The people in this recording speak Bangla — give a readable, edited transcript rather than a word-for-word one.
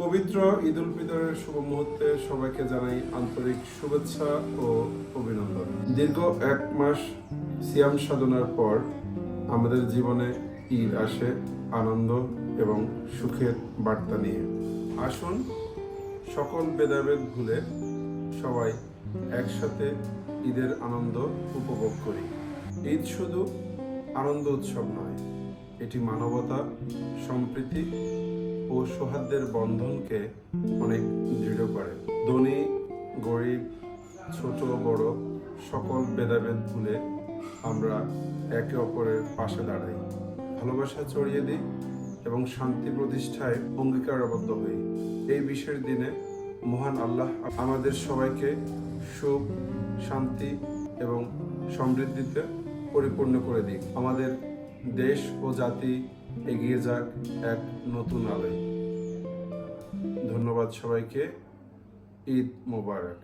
পবিত্র ঈদ উল ফিতরের শুভ মুহূর্তে সবাইকে জানাই আন্তরিক শুভেচ্ছা ও অভিনন্দন। দীর্ঘ 1 মাস সিয়াম সাধনার পর আমাদের জীবনে ঈদ আসে আনন্দ এবং সুখের বার্তা নিয়ে। আসুন সকল ভেদাভেদ ভুলে সবাই একসাথে ঈদের আনন্দ উপভোগ করি। ঈদ শুধু আনন্দ উৎসব নয়, এটি মানবতা, সম্প্রীতি ও সৌহার্দ্যের বন্ধনকে অনেক দৃঢ় করে। ধনী গরিব, ছোট বড় সকল ভেদাভেদ ভুলে আমরা একে অপরের পাশে দাঁড়াই, ভালোবাসা ছড়িয়ে দিই এবং শান্তি প্রতিষ্ঠায় অঙ্গীকারবদ্ধ হই। এই বিশেষ দিনে মহান আল্লাহ আমাদের সবাইকে সুখ, শান্তি এবং সমৃদ্ধিতে পরিপূর্ণ করে দিক। আমাদের দেশ ও জাতি এগিয়ে যাক এক নতুন আলোয়। ধন্যবাদ সবাইকে। ঈদ মোবারক।